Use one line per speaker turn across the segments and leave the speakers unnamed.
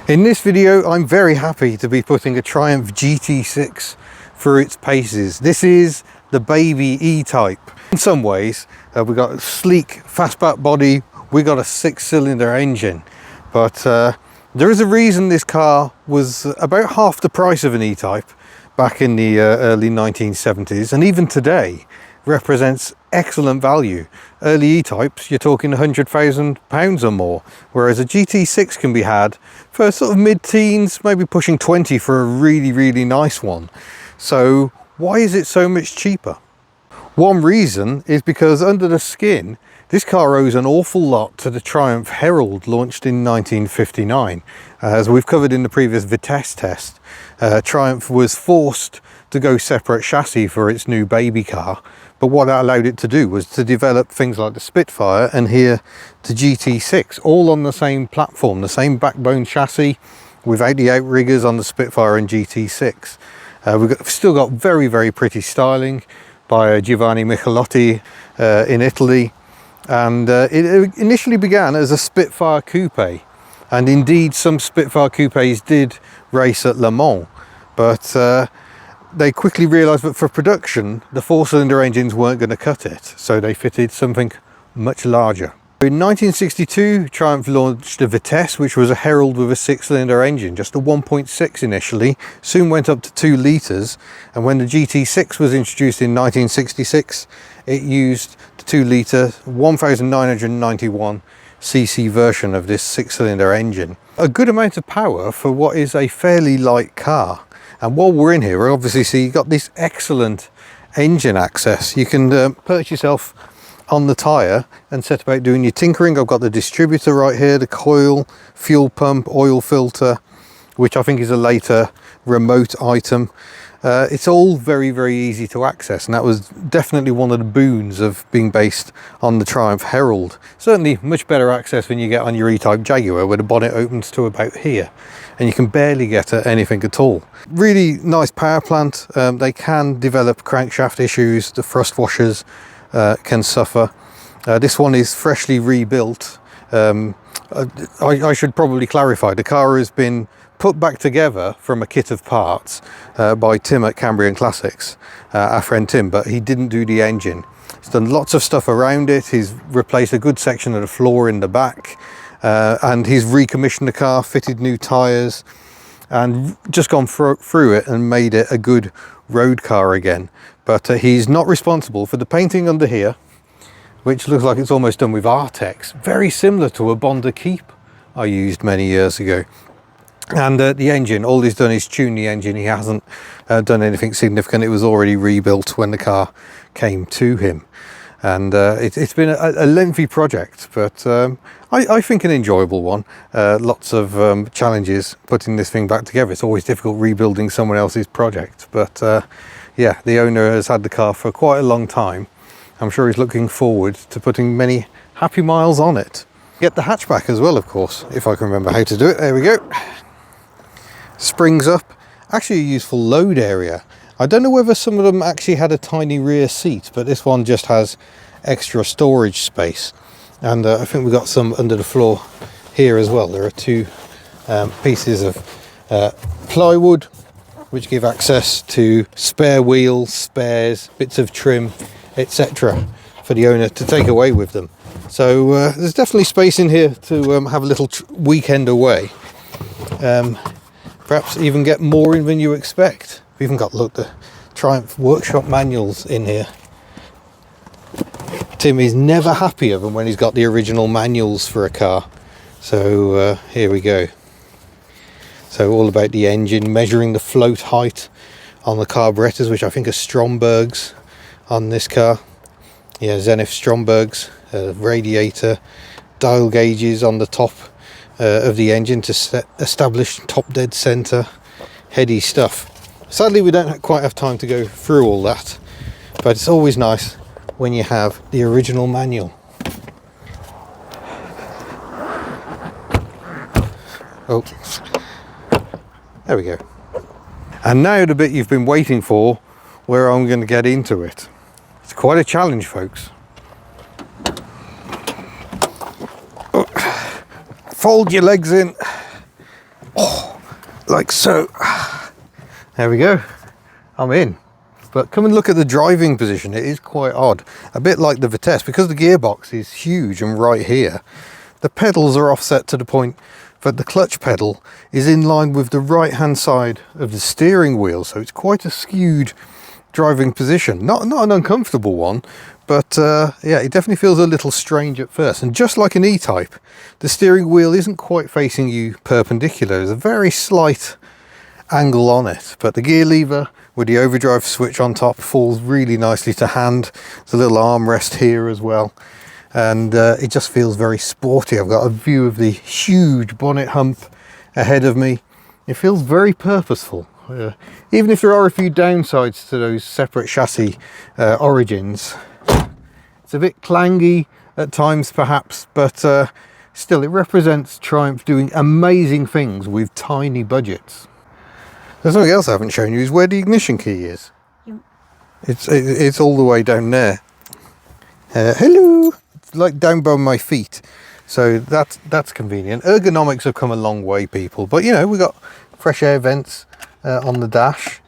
In this video, I'm very happy to be putting a Triumph GT6 through its paces. This is the baby E-Type. In some ways, we've got a sleek fastback body, we got a 6-cylinder engine, but there is a reason this car was about half the price of an E-Type back in the early 1970s, and even today represents excellent value. Early E-Types, you're talking £100,000 or more, whereas a GT6 can be had for sort of mid-teens, maybe pushing 20 for a really nice one. So why is it so much cheaper? One reason is because under the skin, this car owes an awful lot to the Triumph Herald, launched in 1959. As we've covered in the previous Vitesse test, Triumph was forced to go separate chassis for its new baby car, but what that allowed it to do was to develop things like the Spitfire and here the GT6, all on the same platform, the same backbone chassis, without the outriggers on the Spitfire and GT6. We've still got very pretty styling by Giovanni Michelotti in Italy, and it initially began as a Spitfire coupe, and indeed some Spitfire coupes did race at Le Mans, but they quickly realised that for production the 4-cylinder engines weren't going to cut it, so they fitted something much larger. In 1962, Triumph launched a Vitesse, which was a Herald with a 6-cylinder engine, just a 1.6 initially, soon went up to 2 litres, and when the GT6 was introduced in 1966, it used the 2-litre 1991 cc version of this 6-cylinder engine. A good amount of power for what is a fairly light car. And while we're in here, we obviously see you've got this excellent engine access. You can perch yourself on the tyre and set about doing your tinkering. I've got the distributor right here, the coil, fuel pump, oil filter, which I think is a later remote item. It's all very easy to access, and that was definitely one of the boons of being based on the Triumph Herald. Certainly much better access when you get on your E-Type Jaguar, where the bonnet opens to about here and you can barely get at anything at all. Really nice power plant. They can develop crankshaft issues, the thrust washers can suffer. This one is freshly rebuilt. I should probably clarify, the car has been put back together from a kit of parts by Tim at Cambrian Classics, our friend Tim, but he didn't do the engine. He's done lots of stuff around it. He's replaced a good section of the floor in the back, and he's recommissioned the car, fitted new tyres, and just gone through it and made it a good road car again. But he's not responsible for the painting under here, which looks like it's almost done with Artex, very similar to a Bonda Keep I used many years ago. And the engine, all he's done is tune the engine. He hasn't done anything significant. It was already rebuilt when the car came to him, and it's been a lengthy project, but I think an enjoyable one. Lots of challenges putting this thing back together. It's always difficult rebuilding someone else's project, but yeah, the owner has had the car for quite a long time. I'm sure he's looking forward to putting many happy miles on it. Get the hatchback as well, of course, if I can remember how to do it. There we go. Springs up, actually a useful load area. I don't know whether some of them actually had a tiny rear seat, but this one just has extra storage space. And I think we've got some under the floor here as well. There are 2 pieces of plywood which give access to spare wheels, spares, bits of trim, etc. for the owner to take away with them. So there's definitely space in here to have a little weekend away. Perhaps even get more in than you expect. We've even got, look, the Triumph workshop manuals in here. Tim is never happier than when he's got the original manuals for a car. So here we go. So all about the engine, measuring the float height on the carburetors, which I think are Strombergs on this car. Yeah, Zenith Strombergs, radiator, dial gauges on the top of the engine to establish top dead center. Heady stuff. Sadly, we don't quite have time to go through all that, but it's always nice when you have the original manual. Oh, there we go. And now the bit you've been waiting for, where I'm going to get into it. It's quite a challenge, folks. Fold your legs in. Oh, like so. There we go, I'm in. But come and look at the driving position. It is quite odd, a bit like the Vitesse, because the gearbox is huge and right here. The pedals are offset to the point that the clutch pedal is in line with the right hand side of the steering wheel, so it's quite a skewed driving position. Not an uncomfortable one, but yeah, it definitely feels a little strange at first. And just like an E-Type, the steering wheel isn't quite facing you perpendicular. There's a very slight angle on it, but the gear lever with the overdrive switch on top falls really nicely to hand. There's a little armrest here as well, and it just feels very sporty. I've got a view of the huge bonnet hump ahead of me. It feels very purposeful, even if there are a few downsides to those separate chassis origins. It's a bit clangy at times perhaps, but still it represents Triumph doing amazing things with tiny budgets. There's something else I haven't shown you, is where the ignition key is. It's all the way down there. Hello! It's like down by my feet. So that's convenient. Ergonomics have come a long way, people. But you know, we've got fresh air vents on the dash.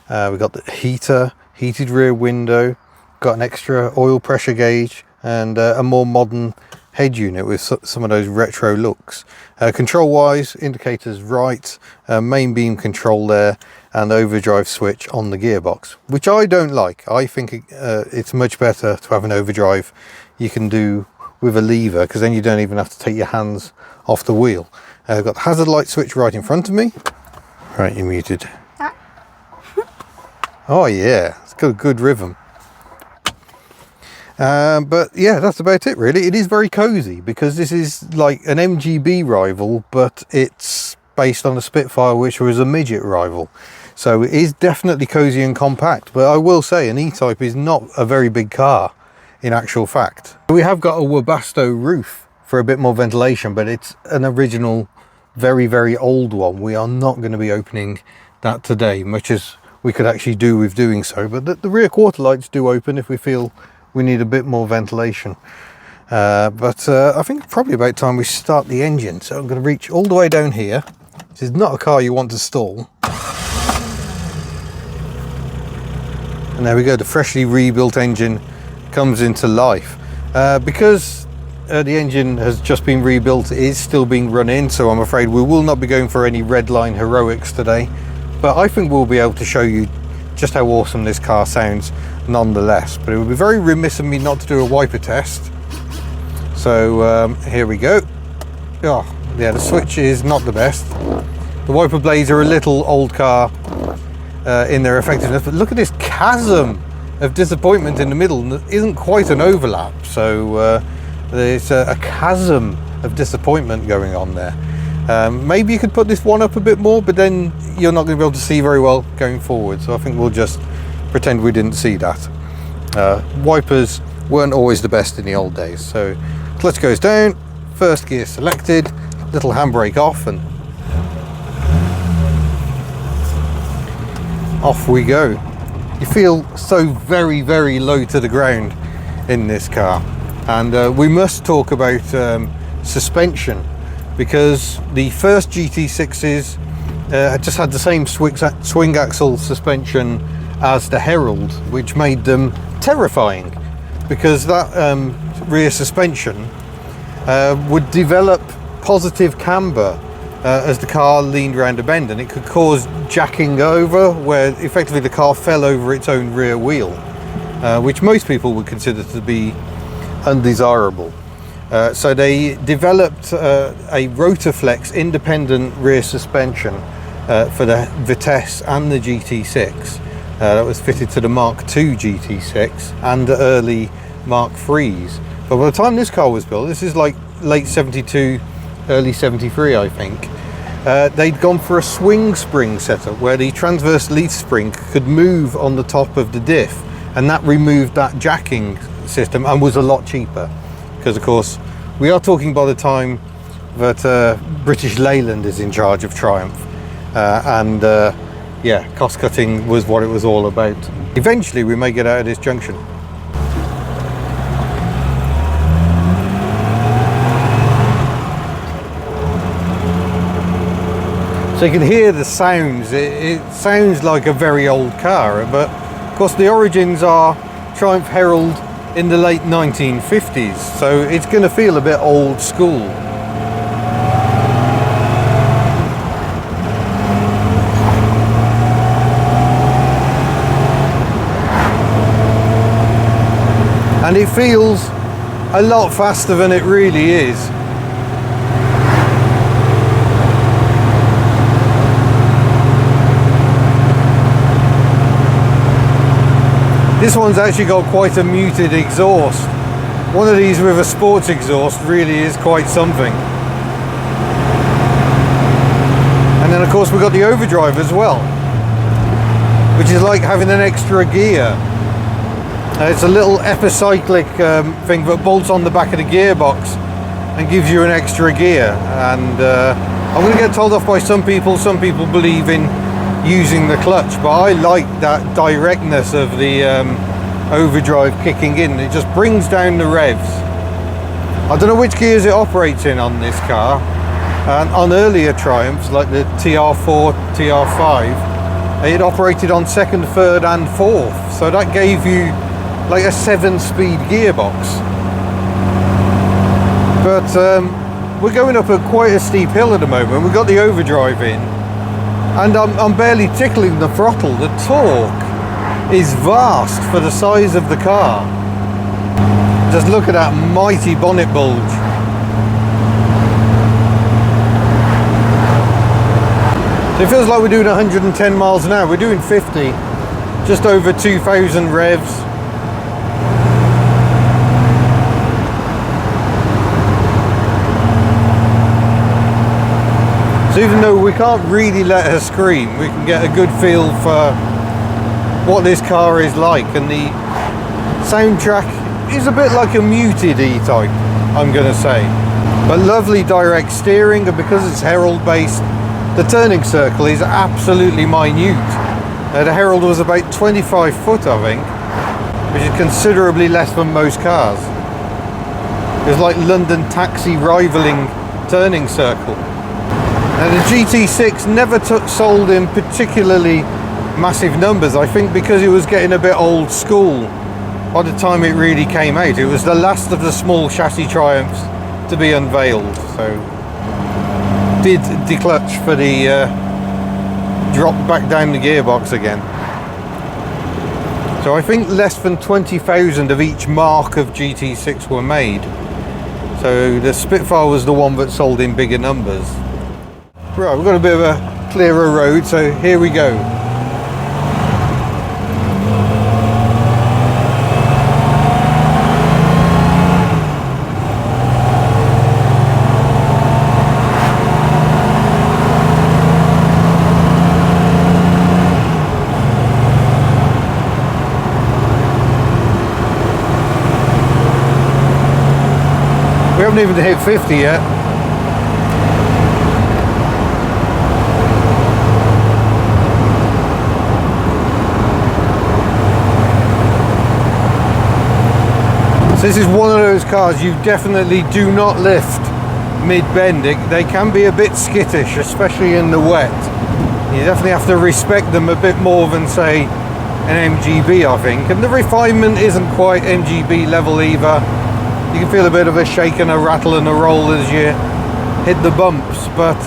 We've got the heater, heated rear window, got an extra oil pressure gauge, and a more modern head unit with some of those retro looks. Control wise, indicators right, main beam control there, and overdrive switch on the gearbox, which I don't like. I think it's much better to have an overdrive you can do with a lever, because then you don't even have to take your hands off the wheel. I've got the hazard light switch right in front of me. Right, you're muted. Oh yeah, it's got a good rhythm. But yeah, that's about it really. It is very cozy, because this is like an MGB rival, but it's based on a Spitfire, which was a midget rival. So it is definitely cozy and compact. But I will say an E-Type is not a very big car in actual fact. We have got a Webasto roof for a bit more ventilation, but it's an original, very, very old one. We are not going to be opening that today, much as we could actually do with doing so. But the rear quarter lights do open if we feel we need a bit more ventilation. But I think it's probably about time we start the engine. So I'm going to reach all the way down here. This is not a car you want to stall. And there we go, the freshly rebuilt engine comes into life. Because the engine has just been rebuilt, it is still being run in, so I'm afraid we will not be going for any red line heroics today. But I think we'll be able to show you just how awesome this car sounds nonetheless. But it would be very remiss of me not to do a wiper test. So here we go. Oh yeah, the switch is not the best. The wiper blades are a little old car in their effectiveness, but look at this chasm of disappointment in the middle. And there isn't quite an overlap, so there's a chasm of disappointment going on there. Maybe you could put this one up a bit more, but then you're not going to be able to see very well going forward, so I think we'll just pretend we didn't see that. Wipers weren't always the best in the old days. So clutch goes down, first gear selected, little handbrake off, and off we go. You feel so very, very low to the ground in this car. And we must talk about suspension, because the first GT6s just had the same swing axle suspension as the Herald, which made them terrifying, because that rear suspension would develop positive camber as the car leaned around a bend, and it could cause jacking over, where effectively the car fell over its own rear wheel, which most people would consider to be undesirable. So they developed a Rotaflex independent rear suspension for the Vitesse and the GT6 that was fitted to the Mark II GT6 and the early Mark IIIs. But by the time this car was built, this is like late 72, early 73 I think, they'd gone for a swing spring setup where the transverse leaf spring could move on the top of the diff, and that removed that jacking system and was a lot cheaper. Because of course we are talking by the time that British Leyland is in charge of Triumph, and yeah, cost cutting was what it was all about. Eventually we may get out of this junction. So So you can hear the sounds. It sounds like a very old car, but of course the origins are Triumph Herald in the late 1950s, so it's going to feel a bit old school. And it feels a lot faster than it really is. This one's actually got quite a muted exhaust. One of these with a sports exhaust really is quite something. And then of course we've got the overdrive as well, which is like having an extra gear. It's a little epicyclic thing that bolts on the back of the gearbox and gives you an extra gear. And I'm going to get told off by some people believe in using the clutch, but I like that directness of the overdrive kicking in. It just brings down the revs. I don't know which gears it operates in on this car, and on earlier Triumphs like the TR4, TR5, it operated on second, third and fourth, so that gave you like a 7-speed gearbox. But we're going up quite a steep hill at the moment. We've got the overdrive in, and I'm barely tickling the throttle. The torque is vast for the size of the car. Just look at that mighty bonnet bulge. So it feels like we're doing 110 miles an hour. We're doing 50, just over 2,000 revs. So even though we can't really let her scream, we can get a good feel for what this car is like, and the soundtrack is a bit like a muted E-Type, I'm going to say. But lovely direct steering, and because it's Herald based, the turning circle is absolutely minute. The Herald was about 25 foot, I think, which is considerably less than most cars. It's like London taxi rivaling turning circle. And the GT6 never sold in particularly massive numbers, I think because it was getting a bit old school by the time it really came out. It was the last of the small chassis Triumphs to be unveiled, so did declutch for the drop back down the gearbox again. So I think less than 20,000 of each mark of GT6 were made, so the Spitfire was the one that sold in bigger numbers. Right, we've got a bit of a clearer road, so here we go. We haven't even hit 50 yet. This is one of those cars you definitely do not lift mid-bend. They can be a bit skittish, especially in the wet. You definitely have to respect them a bit more than, say, an MGB, I think. And the refinement isn't quite MGB level either. You can feel a bit of a shake and a rattle and a roll as you hit the bumps, but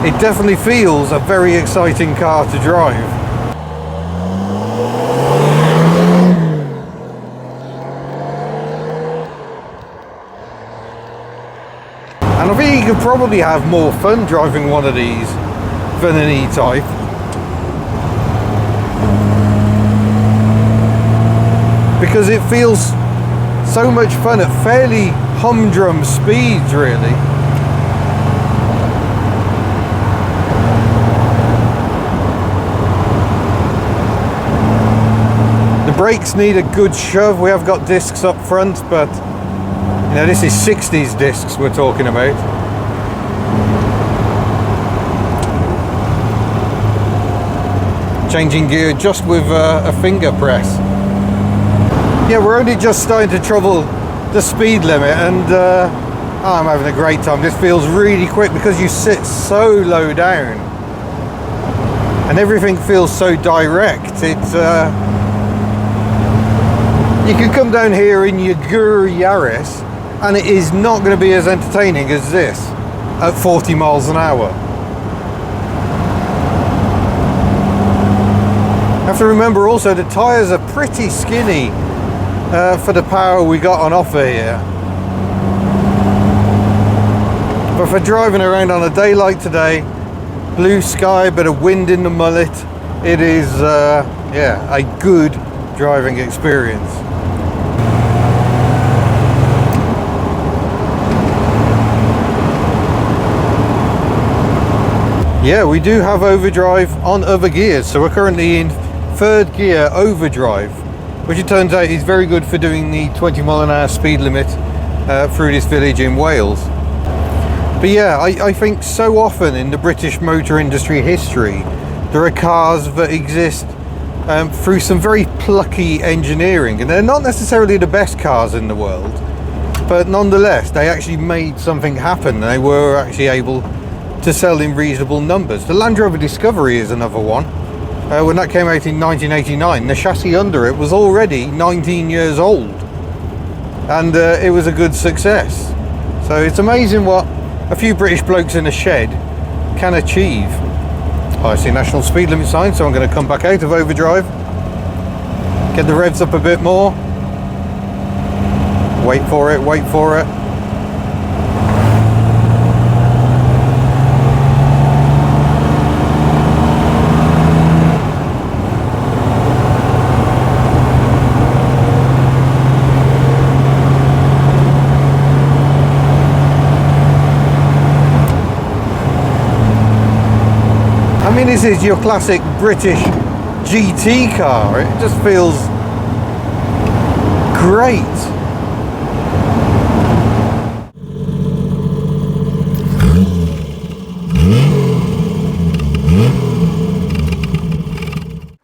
it definitely feels a very exciting car to drive. And I think you could probably have more fun driving one of these than an E-Type. Because it feels so much fun at fairly humdrum speeds, really. The brakes need a good shove. We have got discs up front, but you know, this is 60s discs we're talking about. Changing gear just with a finger press. Yeah, we're only just starting to travel the speed limit, and I'm having a great time. This feels really quick because you sit so low down and everything feels so direct. It's you can come down here in your Jaguar Yaris and it is not going to be as entertaining as this at 40 miles an hour. Have to remember also the tyres are pretty skinny for the power we got on offer here. But for driving around on a day like today, blue sky, bit of wind in the mullet, it is yeah, a good driving experience. Yeah, we do have overdrive on other gears, so we're currently in third gear overdrive, which it turns out is very good for doing the 20-mile-an-hour speed limit through this village in Wales. But yeah, I think so often in the British motor industry history, there are cars that exist through some very plucky engineering, and they're not necessarily the best cars in the world, but nonetheless, they actually made something happen. They were actually able to sell in reasonable numbers. The Land Rover Discovery is another one. When that came out in 1989, the chassis under it was already 19 years old, and it was a good success. So it's amazing what a few British blokes in a shed can achieve. I see national speed limit sign, so I'm going to come back out of overdrive, get the revs up a bit more, wait for it, wait for it. I mean, this is your classic British GT car. It just feels great.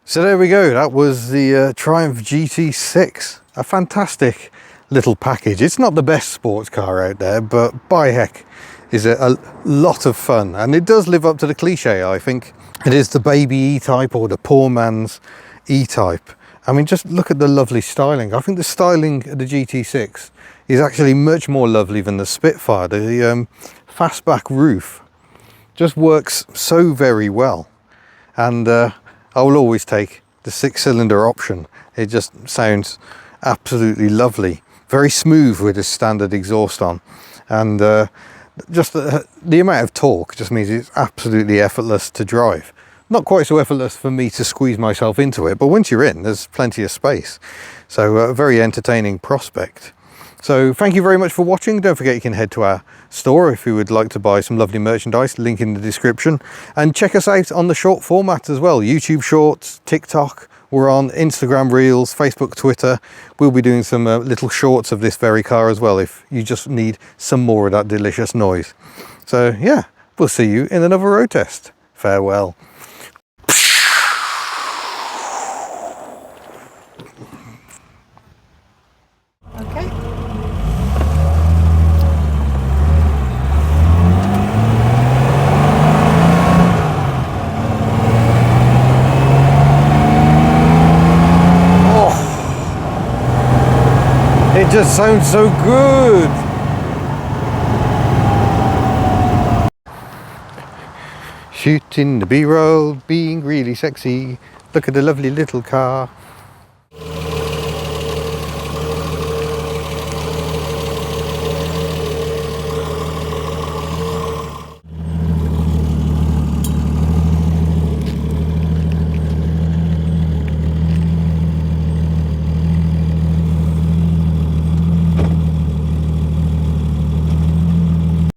So there we go. That was the Triumph GT6. A fantastic little package. It's not the best sports car out there, but by heck is it a lot of fun, and it does live up to the cliche. I think it is the baby E-Type, or the poor man's E-Type. I mean, just look at the lovely styling. I think the styling of the GT6 is actually much more lovely than the Spitfire. The fastback roof just works so very well, and I will always take the 6-cylinder option. It just sounds absolutely lovely, very smooth with a standard exhaust on, and just the amount of torque just means it's absolutely effortless to drive. Not quite so effortless for me to squeeze myself into it, but once you're in, there's plenty of space. So a very entertaining prospect. So thank you very much for watching. Don't forget you can head to our store if you would like to buy some lovely merchandise, link in the description, and check us out on the short format as well. YouTube Shorts, TikTok, we're on Instagram Reels, Facebook, Twitter. We'll be doing some little shorts of this very car as well if you just need some more of that delicious noise. So yeah, we'll see you in another road test. Farewell.
Okay.
It just sounds so good. Shooting the B-roll, being really sexy. Look at the lovely little car.